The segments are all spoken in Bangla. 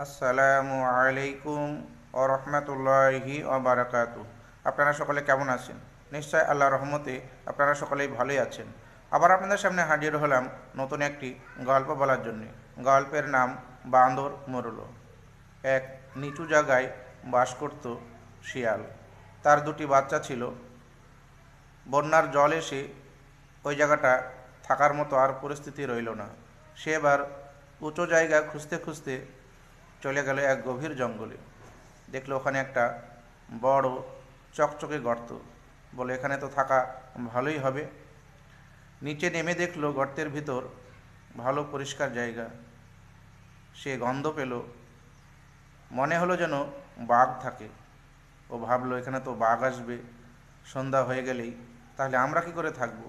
আসসালামু আলাইকুম ও রহমতুল্লাহি বারাকাতু। আপনারা সকলে কেমন আছেন? নিশ্চয় আল্লাহ রহমতে আপনারা সকলেই ভালোই আছেন। আবার আপনাদের সামনে হাজির হলাম নতুন একটি গল্প বলার জন্যে। গল্পের নাম বান্দর মরল। এক নিচু জায়গায় বাস করত শিয়াল। তার দুটি বাচ্চা ছিল। বন্যার জল এসে ওই জায়গাটা থাকার মতো আর পরিস্থিতি রইল না। সে এবার উঁচু জায়গা খুঁজতে খুঁজতে চলে গেল এক গভীর জঙ্গলে। দেখলো ওখানে একটা বড় চকচকে গর্ত। বলে এখানে তো থাকা ভালোই হবে। নিচে নেমে দেখলো গর্তের ভিতর ভালো পরিষ্কার জায়গা। সে গন্ধ পেল, মনে হলো যেন বাঘ থাকে। ও ভাবলো এখানে তো বাঘ আসবে সন্ধ্যা হয়ে গেলেই, তাহলে আমরা কি করে থাকব।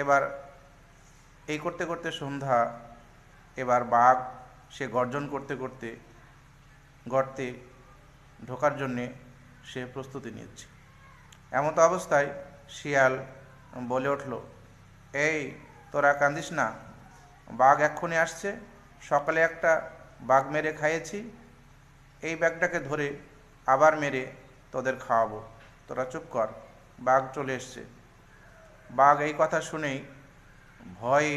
এবার এই করতে করতে সন্ধ্যা। এবার বাঘ সে গর্জন করতে করতে গর্তে ঢোকার জন্যে সে প্রস্তুতি নিচ্ছে। এমতো অবস্থায় শিয়াল বলে উঠল, এই তোরা কাঁদিস না, বাঘ এক্ষুনি আসছে। সকালে একটা বাঘ মেরে খাইয়েছি, এই ব্যাগটাকে ধরে আবার মেরে তোদের খাওয়াবো, তোরা চুপ কর, বাঘ চলে এসছে। বাঘ এই কথা শুনেই ভয়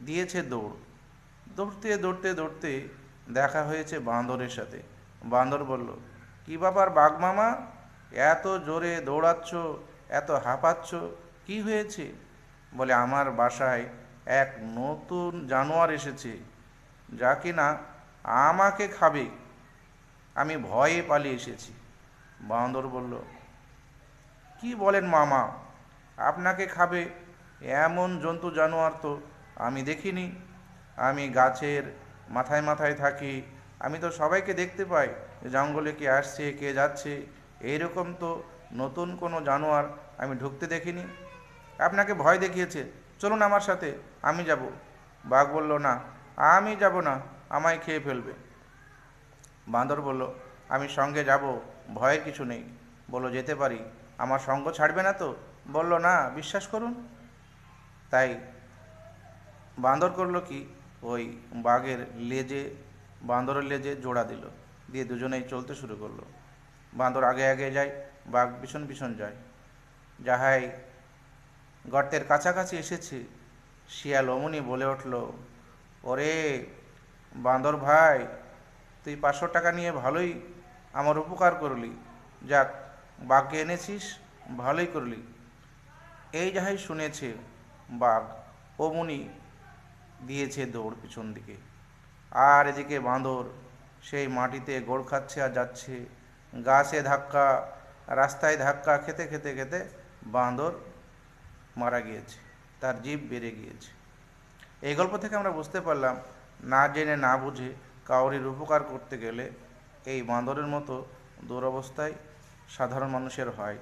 দিয়েছে দৌড়। দৌড়তে দৌড়তে দৌড়তে দেখা হয়েছে বাঁদরের সাথে। বাঁদর বলল, কি ব্যাপার বাঘ মামা, এত জোরে দৌড়াচ্ছ, এত হাঁপাচ্ছ, কি হয়েছে? বলে, আমার বাসায় এক নতুন জানোয়ার এসেছে, যা কিনা আমাকে খাবে, আমি ভয়ে পালিয়ে এসেছি। বাঁদর বলল, কি বলেন মামা, আপনাকে খাবে এমন জন্তু জানোয়ার তো আমি দেখিনি। আমি গাছের মাথায় মাথায় থাকি, আমি তো সবাইকে দেখতে পাই জঙ্গলে কে আসছে কে যাচ্ছে। এইরকম তো নতুন কোনো জানোয়ার আমি ঢুকতে দেখিনি। আপনাকে ভয় দেখিয়েছে, চলুন আমার সাথে, আমি যাব। বাঘ বলল, না, আমি যাব না, আমায় খেয়ে ফেলবে। বাঁদর বলল, আমি সঙ্গে যাব, ভয়ের কিছু নেই। বলল, যেতে পারি, আমার সঙ্গ ছাড়বে না তো? বলল, না, বিশ্বাস করুন। তাই বাঁদর করলো কি, ওই বাঘের লেজে, বাঁদরের লেজে জোড়া দিল, দিয়ে দুজনেই চলতে শুরু করলো। বাঁদর আগে আগে যায়, বাঘ পিছন পিছন যায়। যাহাই গর্তের কাছাকাছি এসেছে, শিয়াল অমনি বলে উঠল, ওরে বাঁদর ভাই, তুই 500 টাকা নিয়ে ভালোই আমার উপকার করলি, যাক, বাঘকে এনেছিস, ভালোই করলি। এই যাহাই শুনেছে বাঘ, অমনি দিয়েছে দৌড় পিছন দিকে। আর এদিকে বাঁদর সেই মাটিতে গোড় খাচ্ছে আর যাচ্ছে, গাছে ধাক্কা, রাস্তায় ধাক্কা খেতে খেতে খেতে বাঁদর মারা গিয়েছে, তার জীব বেড়ে গিয়েছে। এই গল্প থেকে আমরা বুঝতে পারলাম, না জেনে না বুঝে কাউরির উপকার করতে গেলে এই বাঁদরের মতো দুরবস্থায় সাধারণ মানুষের হয়।